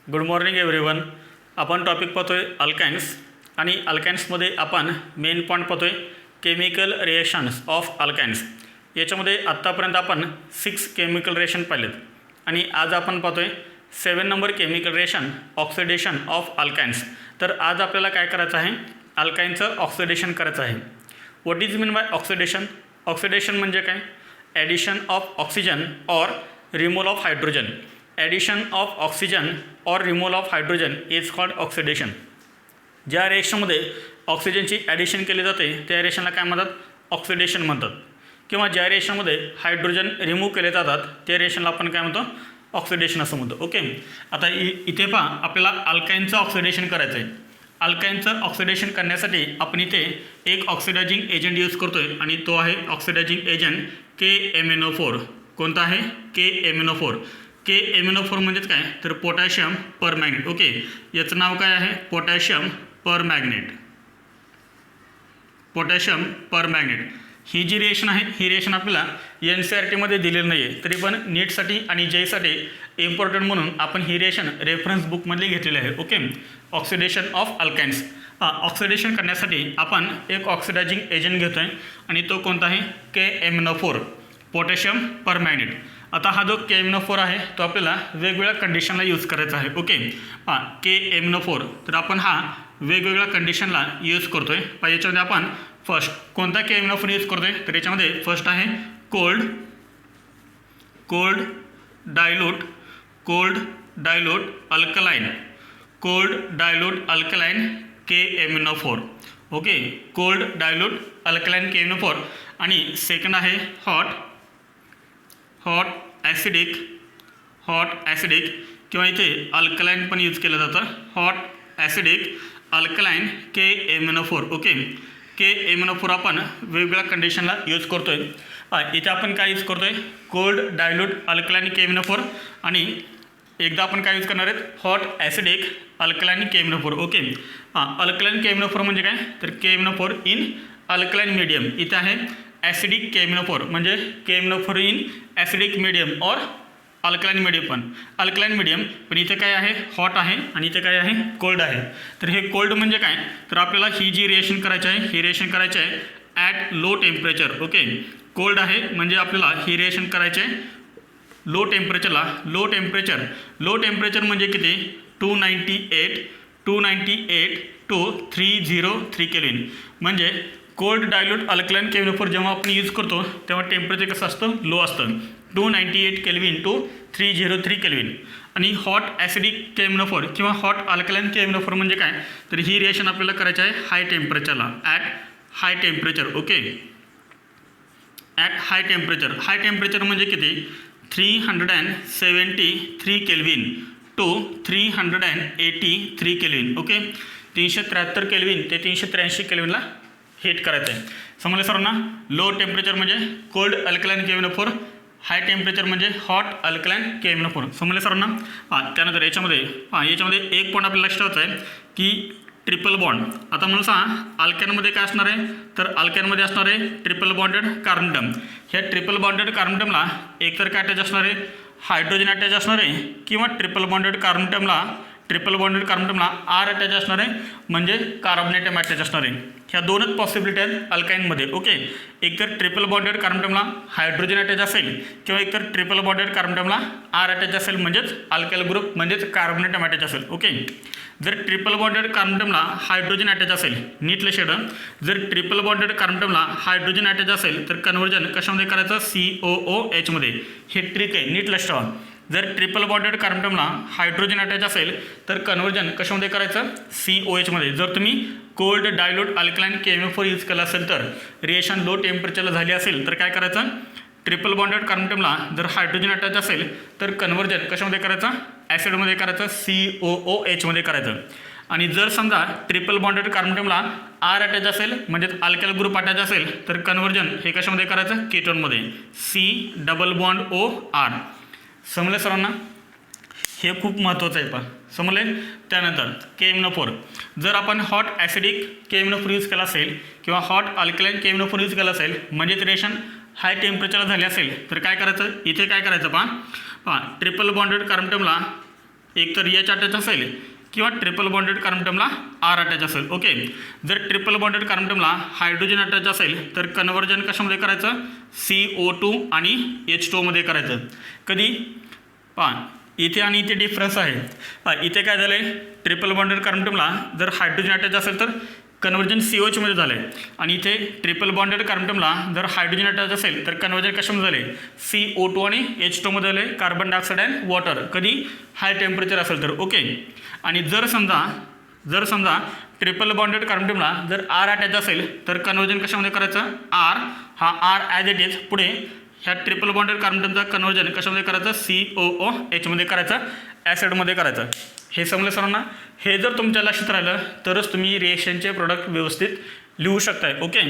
Good morning everyone. आपण topic पाहतोय alkynes आणि अल्काइन्समध्ये आपण मेन पॉईंट पाहतोय केमिकल रिएक्शन्स ऑफ अल्काइन्स. याच्यामध्ये आत्तापर्यंत आपण 6 केमिकल रिएक्शन पाहिलेत आणि आज आपण पाहतोय 7 number chemical reaction oxidation of alkynes. तर आज आपल्याला काय करायचं आहे, अल्काइनचं ऑक्सिडेशन करायचं आहे. What is mean by oxidation? Oxidation म्हणजे काय? Addition of oxygen or removal of hydrogen. Addition of oxygen or removal of hydrogen is called oxidation. ज्या रिएक्शनमध्ये ऑक्सिजनची ॲडिशन केली जाते त्या रिएक्शनला काय म्हणतात? ऑक्सिडेशन म्हणतात. किंवा ज्या रिएक्शनमध्ये हायड्रोजन रिमूव्ह केले जातात त्या रिएक्शनला आपण काय म्हणतो? ऑक्सिडेशन असं म्हणतो. ओके, आता इथे पहा, आपल्याला अल्काइनचं ऑक्सिडेशन करायचं आहे. अल्काइनचं ऑक्सिडेशन करण्यासाठी आपण इथे एक ऑक्सिडायझिंग एजंट यूज करतो आहे आणि तो आहे ऑक्सिडायझिंग एजंट KMnO4. कोणता आहे? KMnO4. KMnO4 म्हणजेच काय तर पोटॅशियम परमॅग्नेट. ओके, याचं नाव काय आहे? पोटॅशियम परमॅग्नेट. पोटॅशियम परमॅग्नेट ही जी रिएक्शन आहे ही रिएक्शन आपल्याला NCERTमध्ये दिलेली नाही आहे, तरी पण नीटसाठी आणि जेईसाठी इम्पॉर्टंट म्हणून आपण ही रिएक्शन रेफरन्स बुकमधली घेतलेली आहे. Okay, oxidation of alkynes. Oxidation करण्यासाठी आपण एक ऑक्सिडायझिंग एजंट घेतो आहे आणि तो कोणता आहे? KMnO4, potassium परमॅग्नेट. आता हा जो KMnO4 आहे तो आपल्याला वेगवेगळ्या कंडिशनला यूज करायचा आहे. ओके, KMnO4 तर आपण हा वेगवेगळ्या कंडिशनला यूज करतो आहे. याच्यामध्ये आपण फर्स्ट कोणता KMnO4 यूज करतो आहे तर याच्यामध्ये फर्स्ट आहे cold dilute alkaline KMnO4. Okay, cold dilute alkaline KMnO4. आणि सेकंड आहे हॉट ॲसिडिक किंवा इथे अल्कलाइन पण यूज केलं जातं. Hot acidic alkaline KMnO4. Okay, KMnO4 आपण वेगवेगळ्या कंडिशनला यूज करतो आहे. इथे आपण काय यूज करतो आहे? कोल्ड डायल्यूट अल्कलाइन KMnO4 आणि एकदा आपण काय यूज करणार आहेत? Hot acidic alkaline KMnO4. Okay, alkaline KMnO4 म्हणजे काय तर KMnO4 इन अल्कलाइन मीडियम. इथे आहे ॲसिडिक KMnO4 म्हणजे KMnO4 इन ॲसिडिक मीडियम और अल्कलाइन मीडियम. पण अल्कलाइन मीडियम पण इथे काय आहे? हॉट आहे आणि इथे काय आहे? कोल्ड आहे. तर हे कोल्ड म्हणजे काय तर आपल्याला ही जी रिएक्शन करायची आहे ही रिएक्शन करायची आहे at low temperature. Okay, cold आहे म्हणजे आपल्याला ही रिएक्शन करायची आहे लो टेम्परेचरला. लो टेम्परेचर म्हणजे किती? 298 to 303 केल्विन. म्हणजे कोल्ड डायल्यूट अल्कलाइन KMnO4 जेव्हा आपण यूज करतो तेव्हा टेम्परेचर कसं असतं? लो असतं, 298 केल्विन टू 303 केल्विन. आणि हॉट ॲसिडिक KMnO4 किंवा हॉट अल्कलाइन KMnO4 म्हणजे काय तर ही रिएक्शन आपल्याला करायची आहे हाय टेम्परेचरला, at high temperature. Okay, at high temperature म्हणजे किती? 373 kelvin to 383 kelvin. Okay, 373 kelvin ते 383 केल्विनला हीट करायचं आहे. समजलं सर्वांना? लो टेम्परेचर म्हणजे cold alkaline KMnO4, high temperature म्हणजे हॉट अल्कलाइन KMnO4. समजलं सर्वांना? त्यानंतर याच्यामध्ये एक पॉईंट आपल्याला लक्षात ठेवायचं आहे की ट्रिपल बॉन्ड. आता मला सांगा अल्काइनमध्ये काय असणार आहे तर अल्काइनमध्ये असणार आहे ट्रिपल बॉन्डेड कार्बन. ह्या ट्रिपल बॉन्डेड कार्बनला एकतर काय अटॅच असणार आहे? हायड्रोजन अटॅच असणार आहे किंवा ट्रिपल बॉन्डेड कार्बनला R अटॅच असणार आहे म्हणजे कार्बोनेटम अटॅच असणार आहे. ह्या दोनच पॉसिबिलिटी आहेत अल्काइनमध्ये. ओके, एकतर ट्रिपल बॉन्डेड कार्बनला हायड्रोजन अटॅच असेल किंवा एकतर ट्रिपल बॉन्डेड कार्बनला R अटॅच असेल म्हणजेच अल्काइल ग्रुप म्हणजेच कार्बोनेटम अटॅच असेल. ओके, जर ट्रिपल बॉन्डेड कार्बनला हायड्रोजन अटॅच असेल, नीट लक्षात ठेवा, जर ट्रिपल बॉन्डेड कार्बनला हायड्रोजन अटॅच असेल तर कन्व्हर्जन कशामध्ये करायचं? COOH मध्ये. हे ट्रिक आहे, नीट लक्षात ठेवा. जर ट्रिपल बॉन्डेड कार्बनला हायड्रोजन अटॅच असेल तर कन्व्हर्जन कशामध्ये करायचं? COH मध्ये. जर तुम्ही cold dilute alkaline KMnO4 use केला असेल तर रिएक्शन लो टेम्परेचरला झाली असेल तर काय करायचं? ट्रिपल बॉन्डेड कार्बनला जर हायड्रोजन अटॅच असेल तर कन्व्हर्जन कशामध्ये करायचं? ॲसिडमध्ये करायचं, COOH मध्ये करायचं. आणि जर समजा ट्रिपल बॉन्डेड कार्बनला R अटॅच असेल म्हणजेच अल्काइल ग्रुप अटॅच असेल तर कन्व्हर्जन हे कशामध्ये करायचं? कीटोनमध्ये, C+OR. समजले सर्वांना? हे खूप महत्त्वाचं आहे. पण समजले? त्यानंतर KMnO4 जर आपण हॉट ॲसिडिक KMnO4 यूज केला असेल किंवा हॉट अल्कलाइन KMnO4 यूज केला असेल म्हणजेच रिएक्शन हाय टेम्परेचरला झाली असेल तर काय करायचं? इथे काय करायचं? पहा ट्रिपल बॉन्डेड कार्बनला एक तर H अटॅच असेल किंवा ट्रिपल बॉन्डेड कार्बन टर्मला R अटॅच असेल. ओके, जर ट्रिपल बॉन्डेड कार्बन टर्मला हायड्रोजन अटॅच असेल तर कन्वर्जन कशामध्ये करायचं, CO2 आणि H2O मध्ये करायचं. कधी पहा इथे आणि इथे डिफरन्स आहे. पहा इथे काय झालं आहे, ट्रिपल बॉन्डेड कार्बन टर्मला जर हायड्रोजन अटॅच असेल तर कन्वर्जन COH मध्ये झालं आहे आणि इथे ट्रिपल बॉन्डेड कार्बन टर्मला जर हायड्रोजन अटॅच असेल तर कन्वर्जन कशामध्ये झाले, CO2 आणि H2O मध्ये झाले, कार्बन डायऑक्साईड अँड वॉटर. कधी हाय टेम्परेचर असेल तर. ओके, आणि जर समजा ट्रिपल बॉन्डेड कार्बन टर्मला जर R अटॅच असेल तर कन्वर्जन कशामध्ये करायचं, हा R ॲज इट इज पुढे ह्या ट्रिपल बॉन्डेड कार्बन टर्मचा कन्वर्जन कशामध्ये करायचं, COOH मध्ये करायचं, ॲसिडमध्ये करायचं. हे समजलं सर्वांना. हे जर तुमच्या लक्षात राहिलं तरच तुम्ही रिएक्शनचे प्रोडक्ट व्यवस्थित लिहू शकताय. ओके,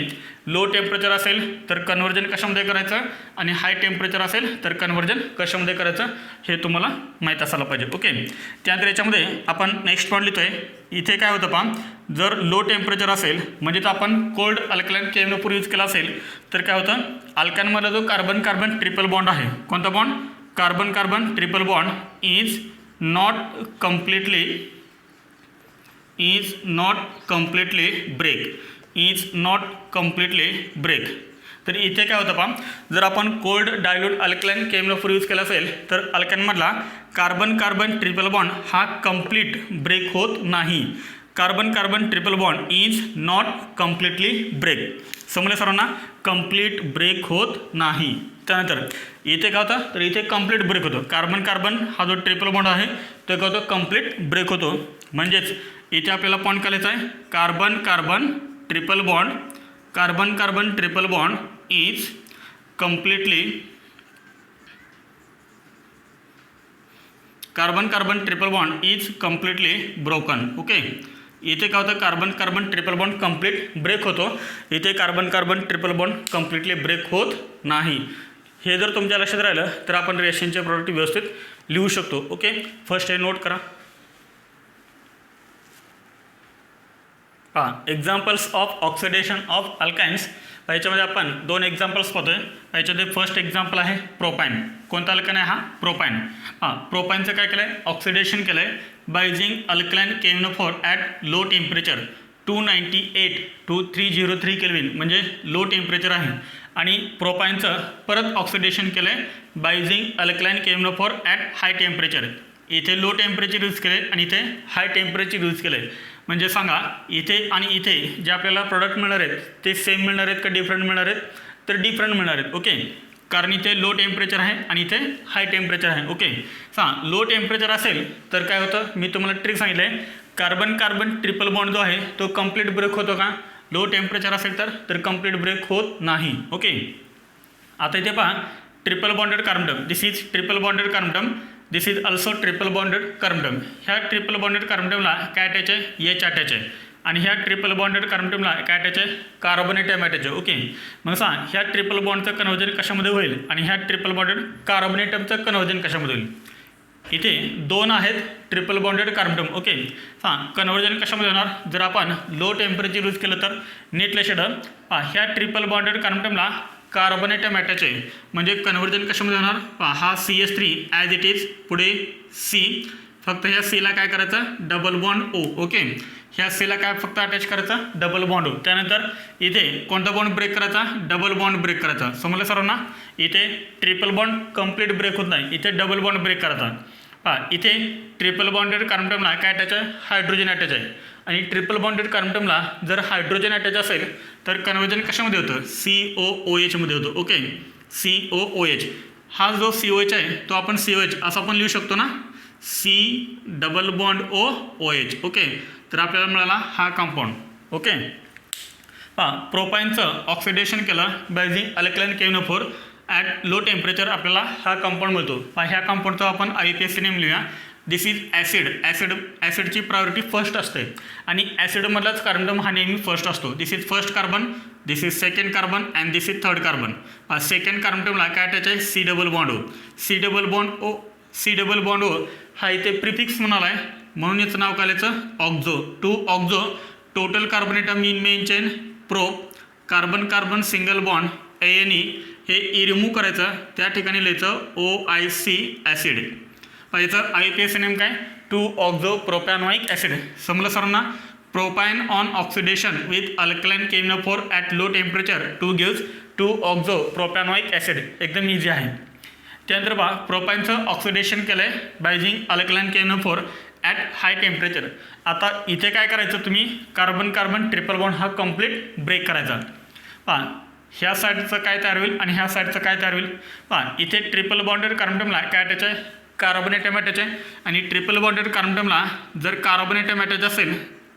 लो टेम्परेचर असेल तर कन्वर्जन कशामध्ये करायचं आणि हाय टेम्परेचर असेल तर कन्वर्जन कशामध्ये करायचं हे तुम्हाला माहीत असायला पाहिजे. ओके, त्यानंतर याच्यामध्ये आपण नेक्स्ट पॉईंट लिहितोय. इथे काय होतं पहा, जर लो टेम्परेचर असेल म्हणजे तर आपण कोल्ड अल्कलाइन केमनोफोर यूज केला असेल तर काय होतं, अल्कानमधला जो कार्बन कार्बन ट्रिपल बॉन्ड आहे, कोणता bond, carbon carbon triple bond is not completely break. तर इथे काय होतं पहा, जर आपण कोल्ड डायल्यूट अल्कलाइन केमनोफोर यूज केला असेल तर अल्कानमधला कार्बन कार्बन ट्रिपल बॉन्ड हा कंप्लीट ब्रेक होत नाही. Carbon carbon triple bond is not completely break. समजलं सर्वांना, कंप्लीट ब्रेक होत नाही. त्यानंतर इथे काय होतं, तर इथे कंप्लीट ब्रेक होतो. कार्बन कार्बन हा जो ट्रिपल बॉन्ड आहे तो काय होतो, कंप्लीट ब्रेक होतो. म्हणजेच इथे आपल्याला पॉईंट करायचा आहे, carbon carbon triple bond is completely, carbon carbon triple bond is completely broken. Okay, इथे काय होतं, carbon carbon triple bond complete break होतो. इथे carbon carbon triple bond completely break होत नाही. हे जर तुमच्या लक्षात राहिलं तर आपण रिएक्शनचे प्रोडक्ट व्यवस्थित लिहू शकतो. ओके, फर्स्ट हे नोट करा. Examples of oxidation of alkynes. याच्यामध्ये आपण 2 एक्झाम्पल्स पाहतोय. याच्यामध्ये फर्स्ट एक्झाम्पल आहे प्रोपाइन. कोणता अल्काइन आहे हा, प्रोपाइन. प्रोपाइनचं काय केलं आहे, ऑक्सिडेशन केलं आहे by using alkaline केमनोफोर at low temperature 298 to 303 kelvin, म्हणजे लो टेम्परेचर आहे. आणि प्रोपाइनचं परत ऑक्सिडेशन केलं आहे by using alkaline केमनोफोर at high temperature. इथे लो टेम्परेचर यूज केले आणि इथे हाय टेम्परेचर यूज केलं आहे. म्हणजे सांगा इथे आणि इथे जे आपल्याला प्रोडक्ट मिळणार आहेत ते सेम मिळणार आहेत का डिफरंट मिळणार आहेत, तर डिफरंट मिळणार आहेत. ओके, कारण इथे लो टेम्परेचर आहे आणि इथे हाय टेम्परेचर आहे. ओके, लो टेम्परेचर असेल तर काय होतं, मी तुम्हाला ट्रिक सांगितलं आहे, कार्बन कार्बन ट्रिपल बॉन्ड जो आहे तो कंप्लीट ब्रेक होतो का, लो टेम्परेचर असेल तर कंप्लीट ब्रेक होत नाही. ओके, आता इथे पहा triple bonded carbon term, this is triple bonded carbon term, this is also triple bonded carbon term. ह्या ट्रिपल बॉन्डेड कार्बन टर्मला काय अटॅच आहे, H अटॅच आहे. आणि ह्या ट्रिपल बॉन्डेड कार्बन टर्मला काय अटॅच आहे, कार्बन ॲटम अटॅच आहे. ओके, मग सांग ह्या ट्रिपल बॉन्डचं कन्वर्जन कशामध्ये होईल आणि ह्या ट्रिपल बॉन्डेड कार्बन ॲटमचं कन्वर्जन कशामध्ये होईल. इथे 2 आहेत triple bonded carbon term. Okay, conversion कशामध्ये होणार, जर आपण लो टेम्परेचर यूज केलं तर नेट लक्षात ह्या ट्रिपल बॉन्डेड कार्बन टर्मला कार्बन ॲटम अटॅच आहे, म्हणजे कन्वर्जन कशामध्ये होणार, हा CH3 ॲज इट इज, पुढे C, फक्त ह्या Cला काय करायचं, डबल बॉन्ड O. ओके, ह्या Cला काय फक्त अटॅच करायचा, डबल बॉन्ड O. त्यानंतर इथे कोणता बॉन्ड ब्रेक करायचा, डबल बॉन्ड ब्रेक करायचा. समजलं सर्वांना, इथे ट्रिपल बॉन्ड कंप्लीट ब्रेक होत नाही, इथे डबल बॉन्ड ब्रेक करायचा. इथे ट्रिपल बॉन्डेड कार्बन टर्मला काय अटॅच आहे, हायड्रोजन अटॅच आहे. आणि ट्रिपल बॉन्डेड कार्बन टर्मला जर हायड्रोजन अटॅच असेल तर कन्वर्जन कशामध्ये होतं, COOH मध्ये होतं. Okay, COOH. हा जो COH आहे तो आपण COH असं पण लिहू शकतो ना, C double bond OH. Okay, तर आपल्याला मिळाला हा कंपाऊंड. ओके, प्रोपाइनचं ऑक्सिडेशन केलं by using alkaline केमनोफोर at low temperature, आपल्याला हा कंपाऊंड मिळतो. ह्या कंपाऊंडचा आपण IUPAC नेम लिहूया. दिस इज ॲसिडची प्रायोरिटी फर्स्ट असते आणि ॲसिडमधलाच कार्बन टर्म हा नेहमी फर्स्ट असतो. This is first carbon, this is second carbon and this is third carbon. Second carbon टर्मला काय अटॅच आहे, C double bond O. C double bond O हा इथे प्रिफिक्स म्हणाला आहे, म्हणून याचं नाव काय लिहायचं, oxo. Two oxo total carbon atom in main chain pro, carbon carbon single bond ANE, हे E रिमूव्ह करायचं, त्या ठिकाणी लिहायचं OIC ॲसिड. याचं IUPAC नेम काय, 2-oxopropanoic acid. समजलं सर्वांना. Propyne on oxidation with alkaline केमिनोफोर at low temperature 2 gives 2-oxopropanoic acid. एकदम इझी आहे. त्यानंतर पहा प्रोपाईनचं ऑक्सिडेशन केलं आहे बायझिंग अल्कलाइन केमिनोफोर ॲट हाय टेम्परेचर. आता इथे काय करायचं तुम्ही कार्बन कार्बन ट्रिपल बॉन्ड हा कंप्लीट ब्रेक करायचा. पहा ह्या साईडचं काय तयार होईल आणि ह्या साईडचं काय तयार होईल. पहा इथे ट्रिपल बॉन्डेड कार्बनला काय अटॅच आहे, कार्बन ॲटम अटॅच आहे. आणि ट्रिपल बॉन्डेड कार्बनला जर कार्बन ॲटम अटॅच असेल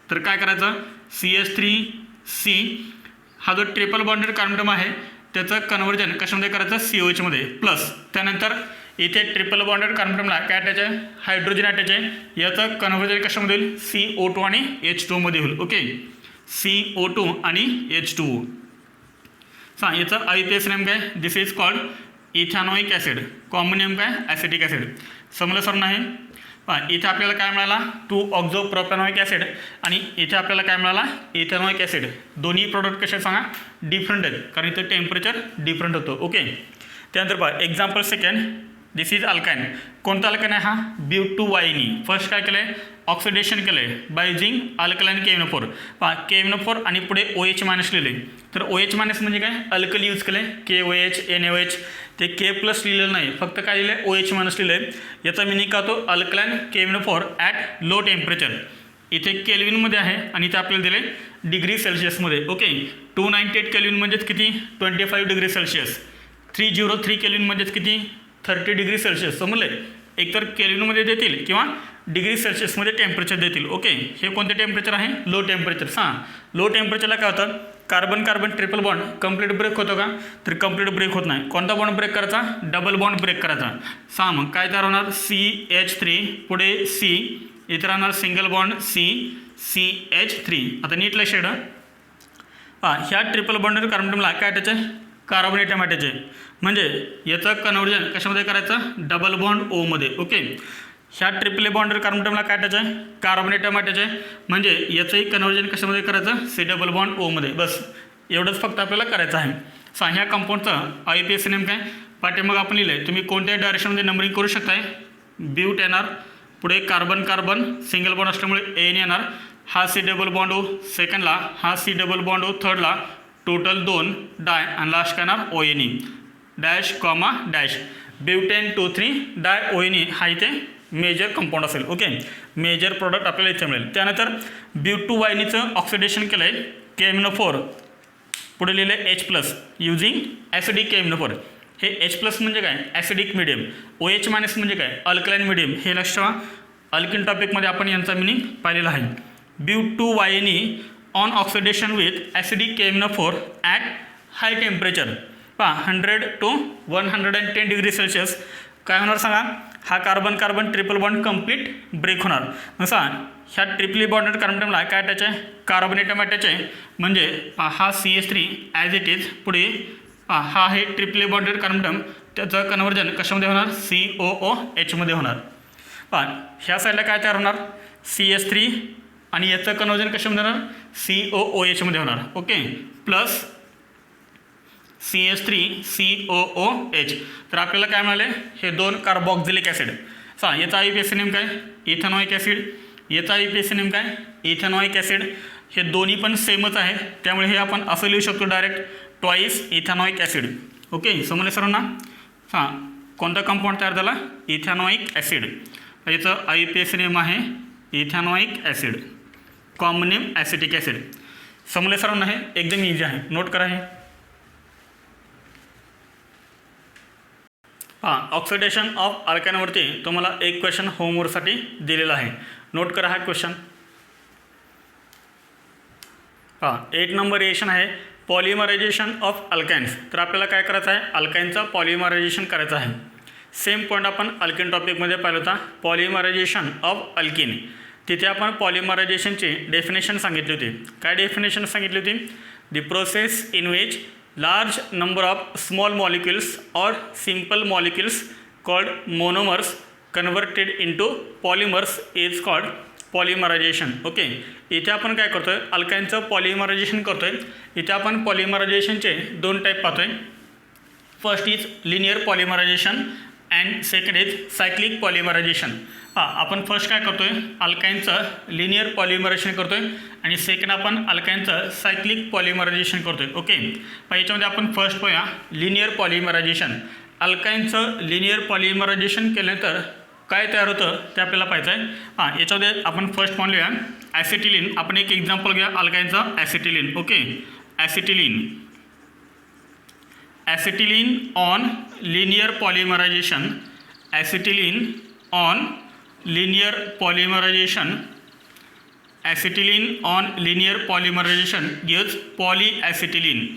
तर काय करायचं, CH3C हा जो ट्रिपल बॉन्डेड कार्बन आहे त्याचं कन्वर्जन कशामध्ये करायचं, COH मध्ये. प्लस त्यानंतर इथे ट्रिपल बॉन्डेड कार्बनला काय अटॅच आहे, हायड्रोजन अटॅच आहे. याचं कन्वर्जन कशामध्ये होईल, CO2 आणि H2O मध्ये होईल. ओके, CO2 आणि H2O. याचं IUPAC नेम काय, this is called ethanoic acid. Common name काय, ॲसिटिक ॲसिड. समजलं सर नाही. इथे आपल्याला काय मिळाला, 2-oxopropanoic ॲसिड आणि इथे आपल्याला काय मिळाला, इथेनॉइक ॲसिड. दोन्ही प्रोडक्ट कसे सांगा, डिफरंट आहेत कारण इथं टेम्परेचर डिफरंट होतं. ओके, त्यानंतर पहा example second, this is alkyne. कोणता अल्काइन आहे हा, ब्यूटूवाईनी. फर्स्ट काय केलं आहे, ऑक्सिडेशन केलं आहे बायझिंग अल्कलाइन केमिनोफोर. पहा केमिनोफोर आणि पुढे OH मायनस लिहिले. तर OH मायनस म्हणजे काय, अल्कली यूज केलं आहे, KOH NaOH. ते K प्लस लिहिलेलं नाही, फक्त काय लिहिलं आहे, OH मायनस लिहिलं आहे. याचा मिनिंग का तो अल्कलाइन केमिनोफोर ॲट लो टेम्परेचर. इथे केल्विनमध्ये आहे आणि इथे आपल्याला दिले डिग्री सेल्सिअसमध्ये. ओके, 298 केल्विन म्हणजेच किती, 25 डिग्री सेल्सिअस. 303 केल्विन म्हणजेच किती, 30 डिग्री सेल्सिअस. समजले, एकतर केल्विनमध्ये देतील किंवा डिग्री सेल्सिअसमध्ये टेम्परेचर देतील. ओके, हे कोणते टेम्परेचर आहे, लो टेम्परेचर. लो टेम्परेचरला काय होतं, carbon carbon triple bond complete break होतो का, तर कंप्लीट ब्रेक होत नाही. कोणता बॉन्ड ब्रेक करायचा, डबल बॉन्ड ब्रेक करायचा. मग काय तयार होणार, CH3 पुढे C, इथे राहणार सिंगल बॉन्ड CH3. आता नीट लक्षात ठेवा, ह्या ट्रिपल बॉन्डेड कार्बनला काय अटॅच आहे, कार्बन ॲटम अटॅच आहे. म्हणजे याचं कन्वर्जन कशामध्ये करायचं, डबल बॉन्ड O मध्ये. ओके, ह्या ट्रिपल बॉन्डेड कार्बनला काय अटॅच आहे, कार्बन ॲटम अटॅच आहे. म्हणजे याचंही कन्वर्जन कशामध्ये करायचं, C डबल बॉन्ड O मध्ये. बस एवढंच फक्त आपल्याला करायचं आहे. ह्या कंपाऊंडचं IUPAC नेम काय, पाठीमाग आपण लिहिलं आहे. तुम्ही कोणत्याही डायरेक्शनमध्ये नंबरिंग करू शकताय. ब्यूट येणार, पुढे कार्बन कार्बन सिंगल बॉन्ड असल्यामुळे AN येणार. हा C डबल बॉन्ड O सेकंडला, हा C डबल बॉन्ड O थर्डला, टोटल 2 डाय आणि लास्ट काय येणार ONE dash comma dash. Butane 2,3 di ONE हा इथे मेजर कंपाऊंड असेल. ओके, मेजर प्रोडक्ट आपल्याला इथे मिळेल. त्यानंतर ब्यूटूवाईनीचं ऑक्सिडेशन केलं आहे केमिनोफोर, पुढे लिहिलं आहे H+ युझिंग ॲसिडिक केमिनोफोर. हे H+ म्हणजे काय, ॲसिडिक मिडियम. OH- म्हणजे काय, अल्कलाइन मिडियम. हे लक्ष ठेवा, अल्किन टॉपिकमध्ये आपण यांचा मिनिंग पाहिलेला आहे. Butyne on oxidation with acidic K M N O four at high temperature. पहा 100 to 110 डिग्री सेल्सिअस. काय होणार सांगा, हा carbon carbon triple bond complete break होणार. नसा ह्या ट्रिपली बॉन्डेड कार्बनला काय अटॅच आहे, कार्बन ॲटम अटॅच आहे. म्हणजे हा CH3 ॲज इट इज. पुढे हा आहे ट्रिपली बॉन्डेड कार्बन, त्याचं कन्वर्जन कशामध्ये होणार, COOH मध्ये होणार. पहा ह्या साईडला काय तयार होणार, CH3 आणि याचं कन्वर्जन कशामध्ये होणार, COOH मध्ये होणार. Okay, plus CH3COOH. तर आपल्याला काय मिळाले, हे 2 कार्बोक्झिलिक ॲसिड. याचा IUPAC नेम काय, इथेनॉइक ॲसिड. याचा IUPAC नेम काय, इथेनॉइक ॲसिड. हे दोन्ही पण सेमच आहे, त्यामुळे हे आपण असं लिहू शकतो direct, twice ethanoic acid. Okay, समजले सर्वांना. कोणता कंपाऊंड तयार झाला, इथेनॉइक ॲसिड. याचं IUPAC नेम आहे ethanoic acid. Common name acetic acid. समजले सर्वांना, हे एकदम इझी आहे, नोट करा. हे ऑक्सिडेशन ऑफ अल्काइनवरती तुम्हाला एक क्वेश्चन होमवर्कसाठी दिलेला आहे, नोट करा हा क्वेश्चन. 8 नंबर रिएक्शन आहे पॉलिमरायझेशन ऑफ अल्काइन्स. तर आपल्याला काय करायचं आहे, अल्काइनचं पॉलिमरायझेशन करायचं आहे. सेम पॉईंट आपण अल्किन टॉपिकमध्ये पाहिलं होता, पॉलिमरायझेशन ऑफ अल्किन. तिथे आपण पॉलिमरायझेशनची डेफिनेशन सांगितली होती. काय डेफिनेशन सांगितली होती, the process in which large number of small molecules or simple molecules called monomers converted into polymers is called polymerization. Okay, इथे आपण काय करतो आहे, अल्काइनचं पॉलिमरायझेशन करतो आहे. इथे आपण पॉलिमरायझेशनचे 2 टाईप पाहतो आहे. First is linear polymerisation and second is cyclic polymerisation. आपण फर्स्ट काय करतोय, अल्काईनचं लिनियर पॉलिमरायझेशन करतोय आणि सेकंड आपण अल्काईनचं सायक्लिक पॉलिमरायझेशन करतोय. ओके, याच्यामध्ये आपण फर्स्ट पाहूया लिनियर पॉलिमरायझेशन. अल्काईनचं लिनियर पॉलिमरायझेशन केल्यानंतर काय तयार होतं ते आपल्याला पाहायचं आहे. याच्यामध्ये आपण फर्स्ट पाहूया ॲसिटिलिन. आपण एक एक्झाम्पल घेऊया अल्काईनचं acetylene. Okay, acetylene on linear polymerisation. Acetylene on linear polymerisation. Acetylene on linear polymerisation gives polyacetylene.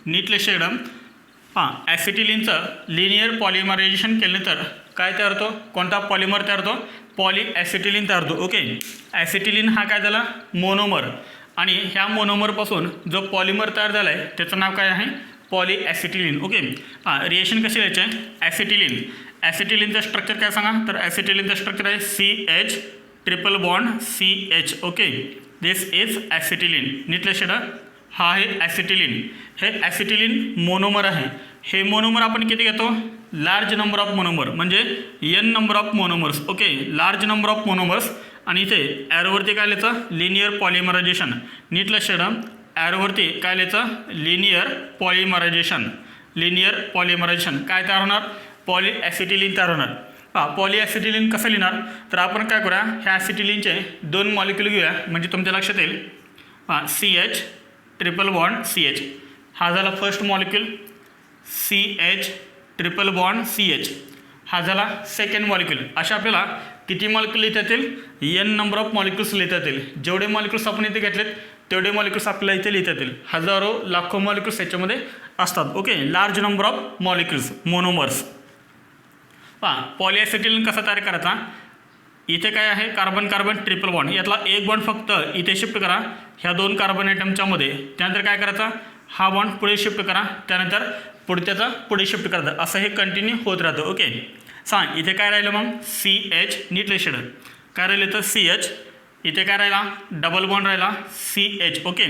नीट लक्ष द्या. ॲसिटिलिनचं लिनियर पॉलिमरायझेशन केल्यानंतर काय तयार होतो, कोणता पॉलिमर तयार होतो, पॉलीॲसिटिलिन तयार होतो. ओके, ॲसिटिलिन हा काय झाला, मोनोमर, आणि ह्या मोनोमरपासून जो पॉलिमर तयार झाला आहे त्याचं नाव काय आहे, पॉलीॲसिटिलिन. ओके, रिएक्शन कशी द्यायची आहे, ॲसिटिलिनचं स्ट्रक्चर काय सांगा, तर ॲसिटिलिनचं स्ट्रक्चर आहे CH triple bond CH. Okay, this is acetylene. नीट लक्ष द्या. हा आहे ॲसिटिलिन. हे ॲसिटिलिन मोनोमर आहे. हे मोनोमर आपण किती घेतो, लार्ज नंबर ऑफ मोनोमर, म्हणजे N number of monomers. Okay, large number of monomers. आणि इथे ॲरोवरती काय लिहायचं, लिनियर पॉलिमरायझेशन. नीट लक्ष द्या. ॲरोवरती काय लिहायचं, लिनियर पॉलिमरायझेशन. काय तयार होणार, पॉलीॲसिटिलिन तयार होणार. पॉलीॲसिटिलिन कसं लिहिणार, तर आपण काय करूया, ह्या ॲसिटिलिनचे 2 मॉलिक्यूल घेऊया, म्हणजे तुमच्या लक्षात येईल. CH ट्रिपल बॉन्ड CH हा झाला first molecule. CH triple bond CH हा झाला सेकंड मॉलिक्यूल. अशा आपल्याला किती मॉलिक्यूल लिहिता येतील, N नंबर ऑफ मॉलिक्यूल्स लिहिता येतील. जेवढे मॉलिक्यूल्स आपण इथे घेतलेत तेवढे मॉलिक्यूल्स आपल्याला इथे लिहिता येतील. हजारो लाखो मॉलिक्यूल्स याच्यामध्ये असतात. Okay, large number of molecules, monomers. Polyacetylene कसा तयार करायचा, इथे काय आहे, कार्बन कार्बन ट्रिपल बॉन्ड, यातला एक बॉन्ड फक्त इथे शिफ्ट करा ह्या 2 कार्बन ॲटमच्या मध्ये. त्यानंतर काय करायचा, हा बॉन्ड पुढे शिफ्ट करा, त्यानंतर पुढच्याचा पुढे शिफ्ट करायचं, असं हे कंटिन्यू होत राहतं. ओके, इथे काय राहिलं मग, CH. नीट लक्ष द्या. काय राहिलं तर CH. इथे काय राहिला, डबल बॉन्ड राहिला CH. ओके,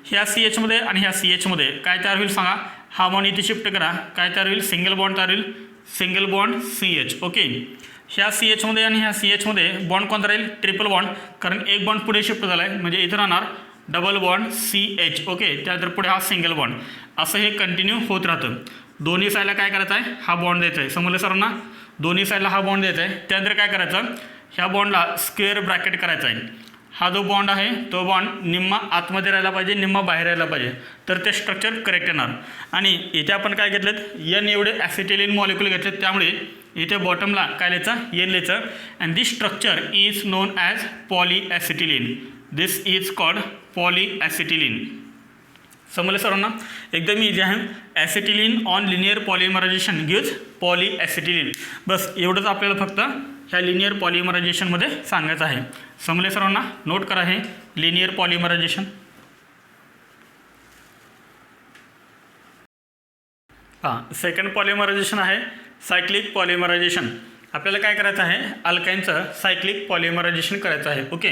ह्या CHमध्ये आणि ह्या CHमध्ये काय तयार होईल सांगा, हा बॉन्ड इथे शिफ्ट करा, काय तयार होईल, सिंगल बॉन्ड तयार होईल, सिंगल बॉन्ड CH. ओके, ह्या CHमध्ये आणि ह्या CHमध्ये बॉन्ड कोणता राहील, ट्रिपल बॉन्ड, कारण एक बॉन्ड पुढे शिफ्ट झाला आहे, म्हणजे इथं राहणार डबल बॉन्ड CH. ओके, त्यानंतर पुढे हा सिंगल बॉन्ड, असं हे कंटिन्यू होत राहतं. दोन्ही साईडला काय करायचं आहे, हा बॉन्ड द्यायचा आहे. समजलं सर्वांना, दोन्ही साईडला हा बॉन्ड द्यायचा आहे. त्यानंतर काय करायचं, ह्या बॉन्डला स्क्वेअर ब्रॅकेट करायचा आहे. हा जो बॉन्ड आहे तो बॉन्ड निम्मा आतमध्ये राहायला पाहिजे, निम्मा बाहेर राहायला पाहिजे, तर ते स्ट्रक्चर करेक्ट येणार. आणि इथे आपण काय घेतलेत, N एवढे ॲसिटिलिन मॉलिक्यूल घेतलेत, त्यामुळे इथे बॉटमला काय लिहायचं, N लिहायचं. And this structure is known as polyacetylene. This is called polyacetylene. समजलं सर्वांना, एकदम इझी आहे. Acetylene on linear polymerisation gives polyacetylene. बस एवढंच आपल्याला फक्त ह्या लिनियर पॉलिमरायझेशनमध्ये सांगायचं आहे. समजले सर्वांना, नोट करा हे लिनियर पॉलिमरायझेशन. सेकंड पॉलिमरायझेशन आहे सायक्लिक पॉलिमरायझेशन. आपल्याला काय करायचं आहे, अल्काईनचं सायक्लिक पॉलिमरायझेशन करायचं आहे. ओके,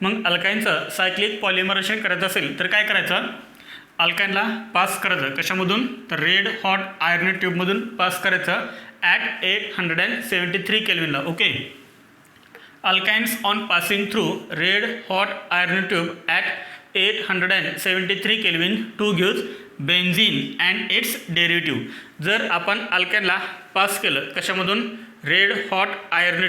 मग अल्काईनचं सायक्लिक पॉलिमरायझेशन करायचं असेल तर काय करायचं, अल्काईनला पास करायचं कशामधून, तर रेड हॉट आयर्न ट्यूबमधून पास करायचं ॲट 873 केल्विनला. Okay, alkynes on passing through red hot iron tube at 873 kelvin to gives benzene and its derivative. जर आपण अल्काईनला पास केलं कशामधून, रेड हॉट आयर्न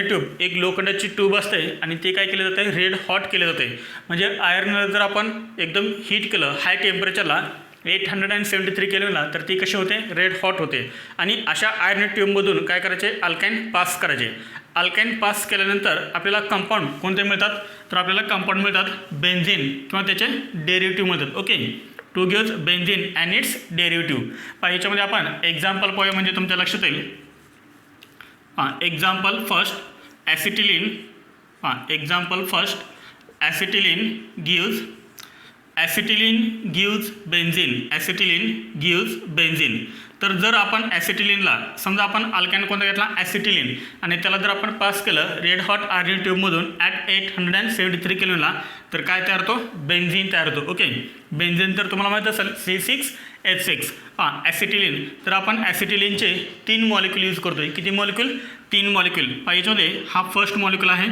ट्यूब एक लोखंडाची ट्यूब असते आणि ते काय केले जाते, रेड हॉट केले जाते. म्हणजे आयर्नला जर आपण एकदम हीट केलं हाय टेम्परेचरला 873 केल्विनला, तर ती कशी होते, रेड हॉट होते. आणि अशा आयर्न ट्यूबमधून काय करायचे, अल्काईन पास करायचे. अल्काईन पास केल्यानंतर आपल्याला कंपाऊंड कोणते मिळतात, तर आपल्याला कंपाऊंड मिळतात बेन्झीन किंवा त्याचे डेरिव्हेटिव्ह मिळतात. Okay, to gives benzene and its derivative. याच्यामध्ये आपण एक्झाम्पल पाहूया, म्हणजे तुमच्या लक्षात येईल. Example first acetylene. Example first acetylene gives benzene. तर जर आपण ॲसिटिलिनला, समजा आपण अल्काईन कोणता घेतला, ॲसिटिलिन, आणि त्याला जर आपण पास केलं रेड हॉट आयर्न ट्यूबमधून ॲट 873 केल्विनला, तर काय तयार होतो, बेन्झीन तयार होतो. ओके, बेन्झीन तर तुम्हाला माहीत असेल C6 H6 ॲसिटिलिन. तर आपण ॲसिटिलिनचे 3 मॉलिक्यूल यूज करतो आहे. किती मॉलिक्यूल? 3 मॉलिक्यूल. याच्यामध्ये हा फर्स्ट मॉलिक्यूल आहे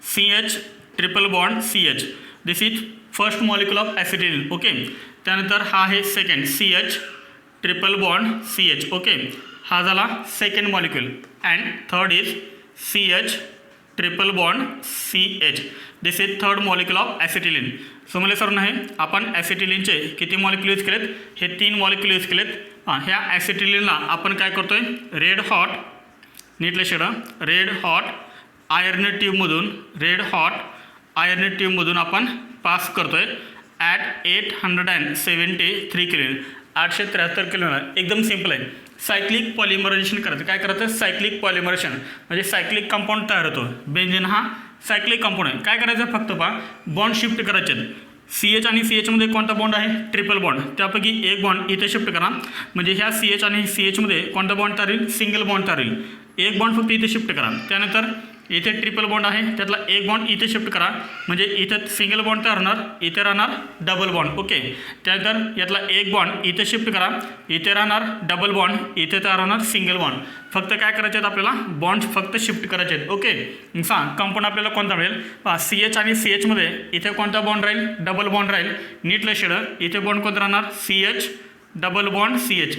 CH triple bond CH. This is first molecule of acetylene. Okay. त्यानंतर हा आहे second CH triple bond CH. Okay. हा झाला second molecule. And third is CH triple bond CH. This is third molecule of acetylene. समजले sir नाही? आपण ॲसिटिलिनचे किती molecule use केलेत? हे 3 मॉलिक्यूल यूज केलेत. ह्या ॲसिटिलिनला आपण काय करतो आहे? रेड हॉट आयर्न ट्यूबमधून आपण पास करतो आहे ॲट 873 केल्विन. 873 केल्विन. एकदम सिम्पल आहे. सायक्लिक पॉलिमरायझेशन करायचं. काय करायचं? सायक्लिक पॉलिमरायझेशन म्हणजे सायक्लिक कंपाऊंड तयार होतो. बेन्झीन हा सायक्लिक कंपाऊंड आहे. काय करायचं? फक्त बॉन्ड शिफ्ट करायचे आहेत. CH आणि CHमध्ये कोणता बॉन्ड आहे? Triple bond. त्यापैकी एक बॉन्ड इथे शिफ्ट करा. म्हणजे ह्या CH आणि CHमध्ये कोणता बॉन्ड तयार होईल? सिंगल बॉन्ड तयार होईल. एक बॉन्ड फक्त इथे शिफ्ट करा. त्यानंतर इथे ट्रिपल बॉन्ड आहे, त्यातला एक बॉन्ड इथे शिफ्ट करा. म्हणजे इथे सिंगल बॉन्ड तयार होणार, इथे राहणार डबल बॉन्ड. ओके. त्यानंतर यातला एक बॉन्ड इथे शिफ्ट करा, इथे राहणार डबल बॉन्ड, इथे तयार होणार सिंगल बॉन्ड. फक्त काय करायचे आहेत आपल्याला? बॉन्ड फक्त शिफ्ट करायचे आहेत. ओके. सांग कंपाऊंड आपल्याला कोणता मिळेल? CH आणि CHमध्ये इथे कोणता बॉन्ड राहील? डबल बॉन्ड राहील. नीट लक्षात. इथे बॉन्ड कोणता राहणार? CH double bond CH.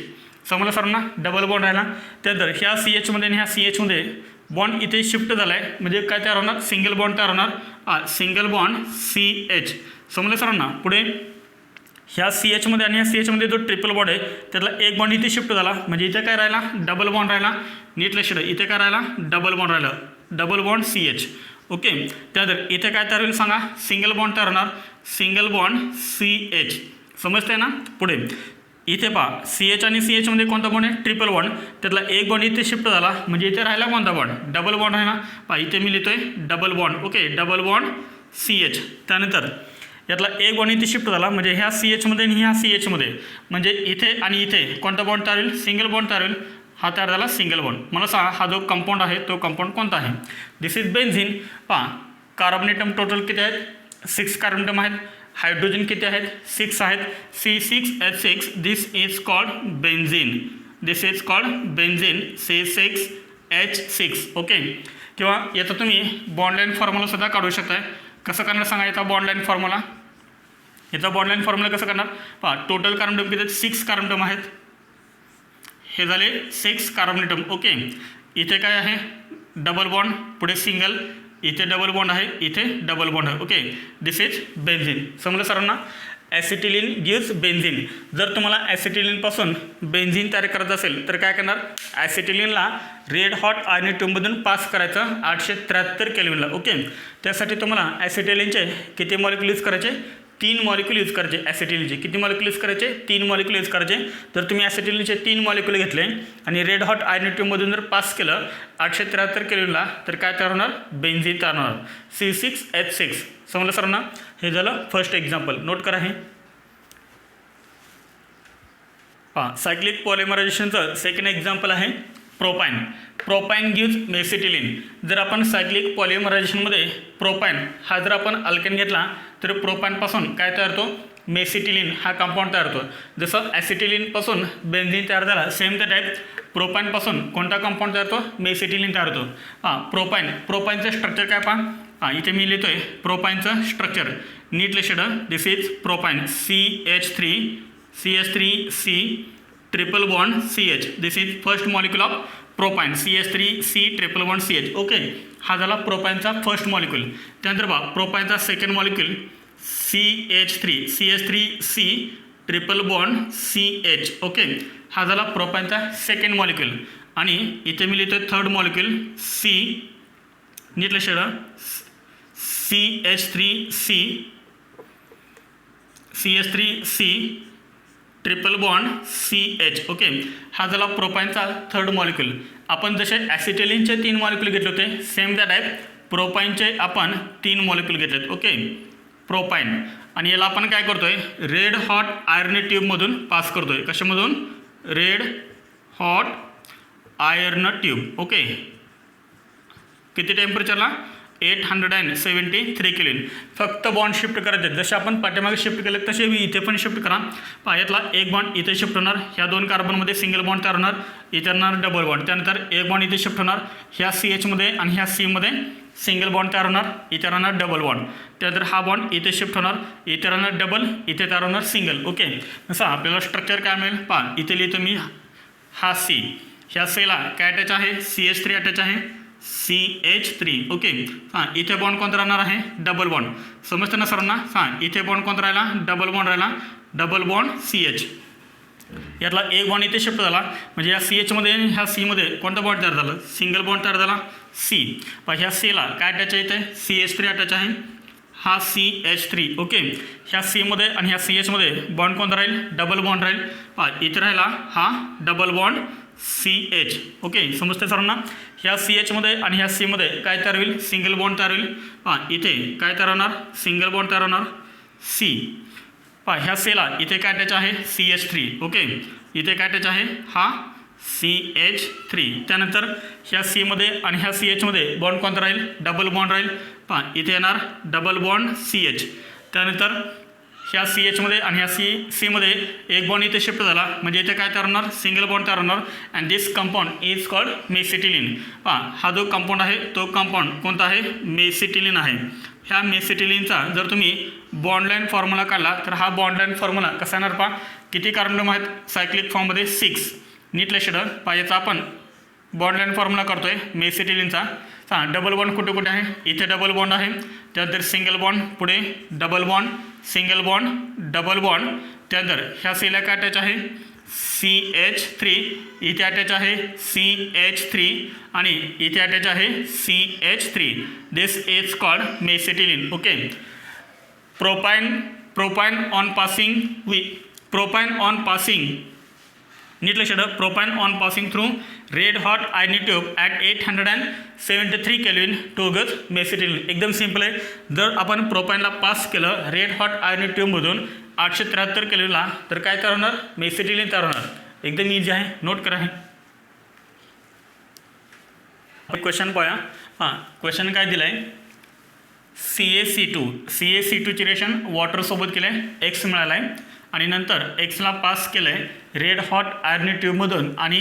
समजलं सर्वांना? डबल बॉन्ड राहिला. त्यानंतर ह्या CHमध्ये आणि ह्या CHमध्ये बॉन्ड इथे शिफ्ट झाला आहे. म्हणजे काय तयार होणार? सिंगल बॉन्ड तयार होणार. Single bond CH. समजलं सर्वांना? पुढे ह्या CHमध्ये आणि ह्या CHमध्ये जो ट्रिपल बॉन्ड आहे त्यातला एक बॉन्ड इथे शिफ्ट झाला. म्हणजे इथे काय राहिला? डबल बॉन्ड राहिला. नीट लक्षात. इथे काय राहिला? डबल बॉन्ड राहिला. Double bond CH. ओके. त्यानंतर इथे काय तयार होईल सांगा? सिंगल बॉन्ड तयार होणार. Single bond CH. समजतंय ना? पुढे इथे CH आणि CHमध्ये कोणता बॉन्ड आहे? Triple bond. त्यातला एक बॉन्ड इथे शिफ्ट झाला. म्हणजे इथे राहिला कोणता बॉन्ड? डबल बॉन्ड राहिला. इथे मी लिहितोय double bond. Okay. Double bond CH. त्यानंतर यातला एक बॉन्ड इथे शिफ्ट झाला. म्हणजे ह्या CHमध्ये आणि ह्या CHमध्ये म्हणजे इथे आणि इथे कोणता बॉन्ड तयार होईल? सिंगल बॉन्ड तयार होईल. हा तयार झाला सिंगल बॉन्ड. मला सांगा हा जो कंपाऊंड आहे तो कंपाऊंड कोणता आहे? दिस इज बेन्झीन. कार्बोनेटम टोटल किती आहेत? 6 कार्बोनेटम आहेत. हायड्रोजन किती आहेत? 6 आहेत. C6H6. This is called benzene. C6H6. Okay. किंवा याचा तुम्ही बॉन्डलाईन फॉर्म्युलासुद्धा काढू शकताय. कसं करणार सांगा याचा बॉन्डलाईन फॉर्म्युला? याचा बॉन्डलाईन फॉर्म्युला कसं करणार? टोटल कार्बोनेटम किती आहेत? 6 कार्बोनेटम आहेत. हे झाले 6 कार्बोनेटम. ओके. इथे काय आहे? Double bond. पुढे सिंगल. इथे डबल बॉन्ड आहे, इथे डबल बॉन्ड आहे. ओके. This is benzene. समजलं सरांना? ॲसिटिलिन गिव्स बेन्झीन. जर तुम्हाला ॲसिटिलिनपासून बेन्झीन तयार करायचं असेल तर काय करणार? ॲसिटिलिनला रेड हॉट आयर्न ट्यूबमधून पास करायचं 873 केल्विनला. ओके. त्यासाठी तुम्हाला ॲसिटिलिनचे किती मॉलिक्यूल यूज करायचे? 3 मॉलिक्यूल यूज करायचे. ॲसिटिलिनचे किती मॉलिक्यूल यूज करायचे? 3 मॉलिक्यूल यूज करायचे. जर तुम्ही ॲसिटिलिनचे 3 मॉलिक्यूल घेतले आणि रेड हॉट आयर्न ट्यूबमधून जर पास केलं 873 केल्विनला तर काय तयार होणार? बेन्झीन तयार होणार. C6H6. समजलं सरांना? हे झालं फर्स्ट एक्झाम्पल. नोट करा हे. सायक्लिक पॉलिमरायझेशनचं सेकंड एक्झाम्पल आहे प्रोपाइन. Propyne gives mesitylene. जर आपण सायक्लिक पॉलिमरायझेशनमध्ये प्रोपाइन हा जर आपण अल्केन घेतला तर प्रोपाइनपासून काय तयार होतो? मेसिटिलिन हा कंपाऊंड तयार होतो. जसं ॲसिटिलिनपासून बेन्झीन तयार झाला सेम त्या टाईप प्रोपाइनपासून कोणता कंपाऊंड तयार होतो? मेसिटिलिन तयार होतो. प्रोपाइनचं स्ट्रक्चर काय पहा? इथे मी लिहितोय प्रोपाइनचं स्ट्रक्चर. नीट लक्षात. This is propyne. CH3C triple bond CH. This is first molecule of propyne. CH3C triple bond CH. Okay. हा झाला प्रोपाइनचा फर्स्ट मॉलिक्यूल. त्यानंतर प्रोपाइनचा second molecule CH3C triple bond CH. Okay. हा झाला प्रोपाइनचा सेकंड मॉलिक्यूल. आणि इथे मी लिहितोय थर्ड मॉलिक्यूल नीट लक्षात. CH3C triple bond CH. Okay. हा झाला प्रोपाइनचा थर्ड मॉलिक्यूल. आपण जसे ॲसिटिलिनचे 3 मॉलिक्यूल घेतले होते सेम त्या टाईप प्रोपाइनचे आपण 3 मॉलिक्यूल घेतलेत. ओके. प्रोपाइन. आणि याला आपण काय करतोय? रेड हॉट आयर्न ट्यूबमधून पास करतोय. कशामधून? Red hot iron tube. Okay. किती टेम्परेचरला? 873 केल्विन. फक्त बॉन्ड शिफ्ट करायचे. जसे आपण पाठीमागे शिफ्ट केले तसे इथे पण शिफ्ट करा. पहा यातला एक बॉन्ड इथे शिफ्ट होणार. ह्या दोन कार्बनमध्ये सिंगल बॉन्ड तयार होणार. इथे होणार डबल बॉन्ड. त्यानंतर एक बॉन्ड इथे शिफ्ट होणार. ह्या CHमध्ये आणि ह्या Cमध्ये सिंगल बॉन्ड तयार होणार. इथे राहणार डबल बॉन्ड. त्यानंतर हा बॉन्ड इथे शिफ्ट होणार. इथे राहणार डबल. इथे तयार होणार सिंगल. ओके. जसं आपल्याला स्ट्रक्चर काय मिळेल पहा. इथे लिहितो मी हा C. ह्या Cला काय अटॅच आहे CH3 अटॅच आहे. CH3. ओके. हां इथे बॉन्ड कोणता राहणार आहे डबल बॉन्ड. समजतं ना सर्वांना. हां इथे बॉन्ड कोणता राहिला डबल बॉन्ड राहिला. Double bond CH. यातला एक बॉन्ड इथे शिफ्ट झाला म्हणजे या CHमध्ये आणि ह्या Cमध्ये कोणता बॉन्ड तयार झाला सिंगल बॉन्ड तयार झाला C. पण ह्या Cला काय अटॅच आहे इथे CH3 अटॅच आहे. हा CH3. ओके. ह्या Cमध्ये आणि ह्या CHमध्ये बॉन्ड कोणता राहील डबल बॉन्ड राहील. पहा इथे राहिला हा डबल बॉन्ड CH. ओके. समजते सर्वांना. ह्या CHमध्ये आणि ह्या Cमध्ये काय तयार होईल सिंगल बॉन्ड तयार होईल. पहा इथे काय तयार होणार सिंगल बॉन्ड तयार होणार C. पहा ह्या Cला इथे काय अटॅच आहे CH3. ओके. इथे काय अटॅच आहे हा CH3. त्यानंतर ह्या Cमध्ये आणि ह्या CHमध्ये बॉन्ड कोणता राहील डबल बॉन्ड राहील. पहा इथे येणार डबल बॉन्ड CH. त्यानंतर ह्या CHमध्ये आणि ह्या Cमध्ये एक बॉन्ड इथे शिफ्ट झाला म्हणजे इथे काय तयार होणार सिंगल बॉन्ड तयार होणार. And this compound is called mesitylene. पहा हा जो कंपाऊंड आहे तो कंपाऊंड कोणता आहे मेसिटिलीन आहे. ह्या मेसिटिलीनचा जर तुम्ही बॉन्डलाईन फॉर्म्युला काढला तर हा बॉन्डलाईन फॉर्म्युला कसा येणार पहा. किती कार्बन आहेत सायक्लिक फॉर्ममध्ये 6. नीट लक्षात पहा. याचा आपण बॉन्डलाईन फॉर्म्युला करतोय मेसिटिलीनचा. हां डबल बॉन्ड कुठे कुठे आहे इथे डबल बॉन्ड आहे. त्यानंतर सिंगल बॉन्ड पुढे double bond single bond double bond. त्यानंतर ह्या Cला काय अटॅच आहे CH3. इथे अटॅच आहे CH3 आणि इथे अटॅच आहे CH3. This is called mesitylene. Okay. Propyne on passing नीट लक्षात propyne on passing through red hot iron tube at 873 kelvin together mesitylene. एकदम सिम्पल आहे. जर आपण प्रोपाइनला पास केलं रेड हॉट आयर्न ट्यूबमधून 873 केल्विनला तर काय तयार होणार मेसिटिलीन तयार होणार. एकदम इझी आहे. नोट करा. हे क्वेश्चन पाहूया. हां क्वेश्चन काय दिलं आहे CaC2 ची रिएक्शन वॉटरसोबत केलं आहे. X मिळाला आहे आणि नंतर Xला पास केलं आहे रेड हॉट आयर्न ट्यूबमधून आणि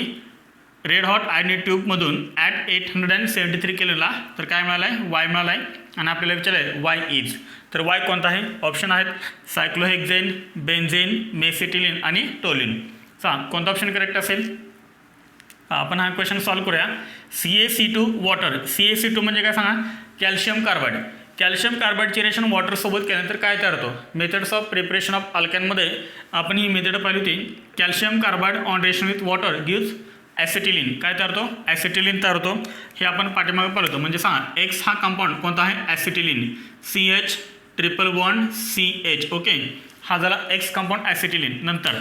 रेड हॉट आयर्न ट्यूबमधून ॲट 873 केलेला तर काय मिळालं आहे Y मिळाला आहे. आणि आपल्याला विचारलं आहे Y इज. तर Y कोणता आहे ऑप्शन आहेत सायक्लोहेक्झेन बेन्झेन मेसिटिलीन आणि टोलिन. कोणता ऑप्शन करेक्ट असेल. आपण हा क्वेश्चन सॉल्व करूया. CaC2 water. CaC2 म्हणजे काय सांगा कॅल्शियम कार्बाईड. कॅल्शियम कार्बाईडची रिएक्शन वॉटरसोबत केल्यानंतर काय तयार होतो मेथड्स ऑफ प्रिपरेशन ऑफ अल्कॅनमध्ये आपण ही मेथड पाहिली होती. Calcium carbide on reaction with water gives acetylene. काय तयार होतो ॲसिटिलीन तयार होतो. हे आपण पाठीमागे पाहिलं होतं. म्हणजे सांगा X हा कंपाऊंड कोणता आहे ॲसिटिलीन. CH triple bond CH. Okay. हा झाला X कंपाऊंड ॲसिटिलीन. नंतर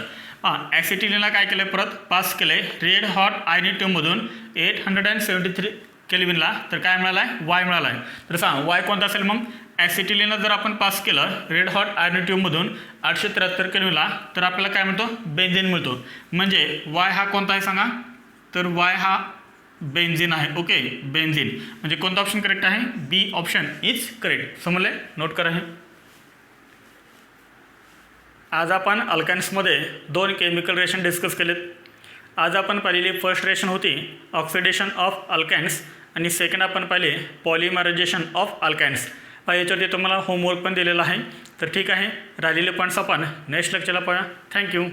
ॲसिटिलीनला काय केलं परत पास केलं आहे रेड हॉट आयर्न ट्यूबमधून 873 केल्विनला तर काय मिळाला आहे Y मिळाला आहे. तर सांगा Y कोणता असेल मग ॲसिटिलीनला जर आपण पास केलं रेड हॉट आयर्न ट्यूबमधून 873 केल्विनला तर आपल्याला काय मिळतो बेन्झीन मिळतो. म्हणजे Y हा कोणता आहे सांगा तर Y हा बेन्झीन आहे. ओके बेन्झीन म्हणजे कोणता ऑप्शन करेक्ट आहे B ऑप्शन इज करेक्ट. समजले. नोट करा. हे आज आपण अल्कॅन्समध्ये 2 केमिकल रिएक्शन डिस्कस केलेत. आज आपण पाहिलेली फर्स्ट रिएक्शन होती ऑक्सिडेशन ऑफ अल्कॅन्स आणि सेकंड आपण पाहिले पॉलिमरायझेशन ऑफ अल्कॅन्स. याच्यावरती तुम्हाला होमवर्क पण दिलेला आहे. तर ठीक आहे राहिलेले पॉईंट्स आपण नेक्स्ट लेक्चरला पाहूया. थँक्यू.